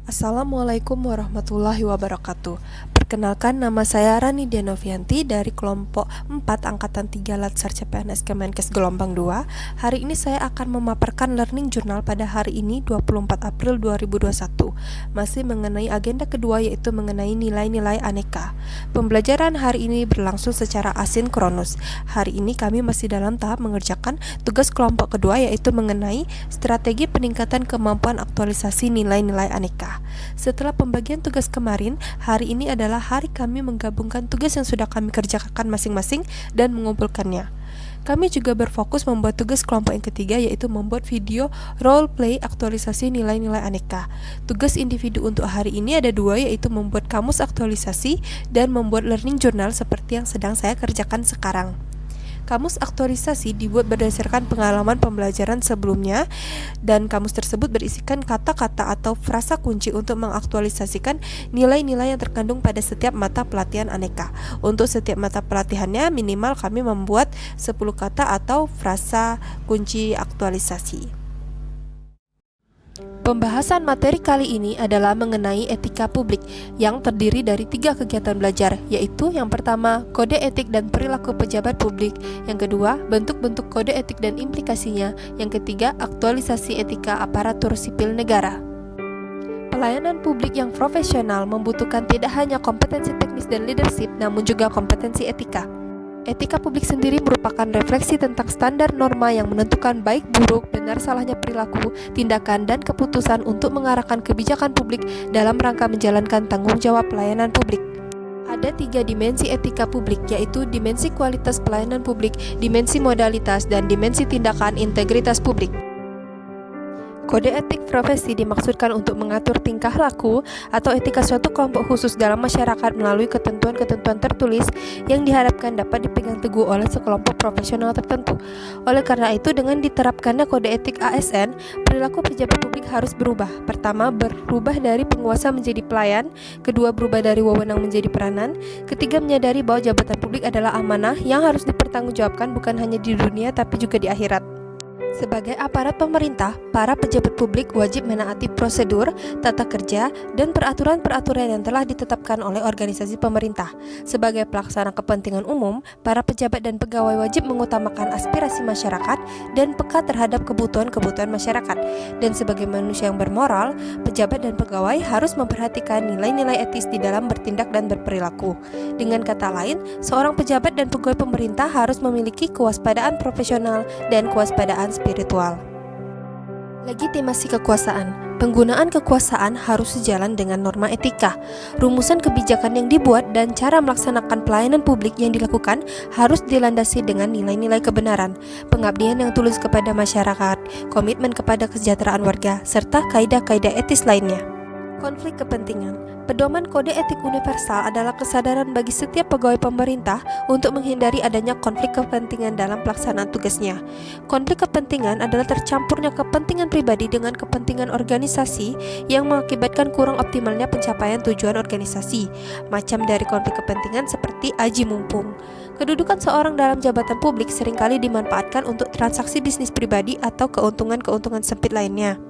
Assalamualaikum warahmatullahi wabarakatuh. Perkenalkan, nama saya Rani Dianovianti dari kelompok 4 Angkatan 3 Latsar CPNS Kemenkes Gelombang 2. Hari ini saya akan memaparkan learning journal pada hari ini 24 April 2021. Masih mengenai agenda kedua, yaitu mengenai nilai-nilai aneka. Pembelajaran hari ini berlangsung secara asinkronus. Hari ini kami masih dalam tahap mengerjakan tugas kelompok kedua, yaitu mengenai strategi peningkatan kemampuan aktualisasi nilai-nilai aneka. Setelah pembagian tugas kemarin, hari ini adalah hari kami menggabungkan tugas yang sudah kami kerjakan masing-masing dan mengumpulkannya. Kami juga berfokus membuat tugas kelompok yang ketiga, yaitu membuat video role play aktualisasi nilai-nilai aneka. Tugas individu untuk hari ini ada dua, yaitu membuat kamus aktualisasi dan membuat learning journal seperti yang sedang saya kerjakan sekarang. Kamus aktualisasi dibuat berdasarkan pengalaman pembelajaran sebelumnya, dan kamus tersebut berisikan kata-kata atau frasa kunci untuk mengaktualisasikan nilai-nilai yang terkandung pada setiap mata pelatihan aneka. Untuk setiap mata pelatihannya minimal kami membuat 10 kata atau frasa kunci aktualisasi. Pembahasan materi kali ini adalah mengenai etika publik yang terdiri dari 3 kegiatan belajar, yaitu yang pertama, kode etik dan perilaku pejabat publik, yang kedua, bentuk-bentuk kode etik dan implikasinya, yang ketiga, aktualisasi etika aparatur sipil negara. Pelayanan publik yang profesional membutuhkan tidak hanya kompetensi teknis dan leadership, namun juga kompetensi etika. Etika publik sendiri merupakan refleksi tentang standar norma yang menentukan baik buruk, benar salahnya perilaku, tindakan, dan keputusan untuk mengarahkan kebijakan publik dalam rangka menjalankan tanggung jawab pelayanan publik. Ada 3 dimensi etika publik, yaitu dimensi kualitas pelayanan publik, dimensi modalitas, dan dimensi tindakan integritas publik. Kode etik profesi dimaksudkan untuk mengatur tingkah laku atau etika suatu kelompok khusus dalam masyarakat melalui ketentuan-ketentuan tertulis yang diharapkan dapat dipegang teguh oleh sekelompok profesional tertentu. Oleh karena itu, dengan diterapkannya kode etik ASN, perilaku pejabat publik harus berubah. Pertama, berubah dari penguasa menjadi pelayan. Kedua, berubah dari wewenang menjadi peranan. Ketiga, menyadari bahwa jabatan publik adalah amanah yang harus dipertanggungjawabkan bukan hanya di dunia tapi juga di akhirat. Sebagai aparat pemerintah, para pejabat publik wajib menaati prosedur, tata kerja, dan peraturan-peraturan yang telah ditetapkan oleh organisasi pemerintah. Sebagai pelaksana kepentingan umum, para pejabat dan pegawai wajib mengutamakan aspirasi masyarakat dan peka terhadap kebutuhan-kebutuhan masyarakat. Dan sebagai manusia yang bermoral, pejabat dan pegawai harus memperhatikan nilai-nilai etis di dalam bertindak dan berperilaku. Dengan kata lain, seorang pejabat dan pegawai pemerintah harus memiliki kewaspadaan profesional dan kewaspadaan spiritual. Legitimasi kekuasaan. Penggunaan kekuasaan harus sejalan dengan norma etika. Rumusan kebijakan yang dibuat dan cara melaksanakan pelayanan publik yang dilakukan harus dilandasi dengan nilai-nilai kebenaran, pengabdian yang tulus kepada masyarakat, komitmen kepada kesejahteraan warga, serta kaidah-kaidah etis lainnya. Konflik kepentingan. Pedoman kode etik universal adalah kesadaran bagi setiap pegawai pemerintah untuk menghindari adanya konflik kepentingan dalam pelaksanaan tugasnya. Konflik kepentingan adalah tercampurnya kepentingan pribadi dengan kepentingan organisasi yang mengakibatkan kurang optimalnya pencapaian tujuan organisasi. Macam dari konflik kepentingan seperti aji mumpung. Kedudukan seorang dalam jabatan publik seringkali dimanfaatkan untuk transaksi bisnis pribadi atau keuntungan-keuntungan sempit lainnya.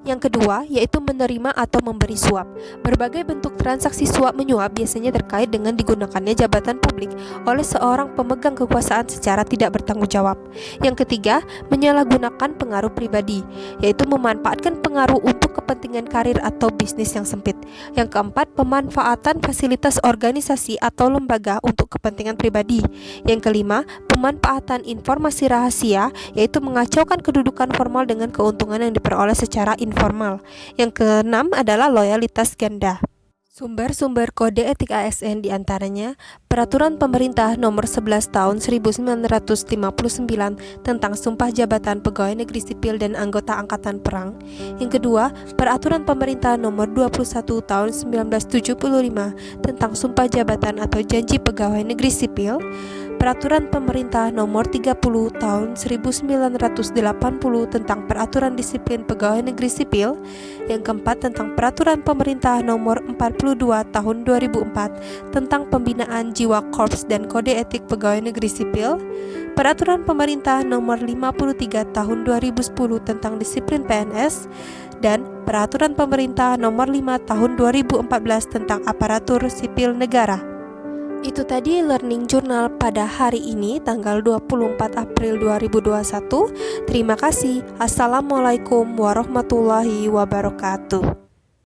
Yang kedua, yaitu menerima atau memberi suap. Berbagai bentuk transaksi suap menyuap biasanya terkait dengan digunakannya jabatan publik oleh seorang pemegang kekuasaan secara tidak bertanggung jawab. Yang ketiga, menyalahgunakan pengaruh pribadi, yaitu memanfaatkan pengaruh untuk kepentingan karir atau bisnis yang sempit. Yang keempat, pemanfaatan fasilitas organisasi atau lembaga untuk kepentingan pribadi. Yang kelima, pemanfaatan informasi rahasia, yaitu mengacaukan kedudukan formal dengan keuntungan yang diperoleh secara informal. Yang keenam adalah loyalitas ganda. Sumber-sumber kode etik ASN diantaranya Peraturan Pemerintah Nomor 11 Tahun 1959 tentang Sumpah Jabatan Pegawai Negeri Sipil dan Anggota Angkatan Perang. Yang kedua, Peraturan Pemerintah Nomor 21 Tahun 1975 tentang Sumpah Jabatan atau Janji Pegawai Negeri Sipil. Peraturan Pemerintah Nomor 30 Tahun 1980 tentang Peraturan Disiplin Pegawai Negeri Sipil. Yang keempat, tentang Peraturan Pemerintah Nomor 42 Tahun 2004 tentang Pembinaan Jiwa Korps dan Kode Etik Pegawai Negeri Sipil. Peraturan Pemerintah Nomor 53 Tahun 2010 tentang Disiplin PNS. dan Peraturan Pemerintah Nomor 5 Tahun 2014 tentang Aparatur Sipil Negara. Itu tadi Learning Journal pada hari ini tanggal 24 April 2021. Terima kasih. Assalamualaikum warahmatullahi wabarakatuh.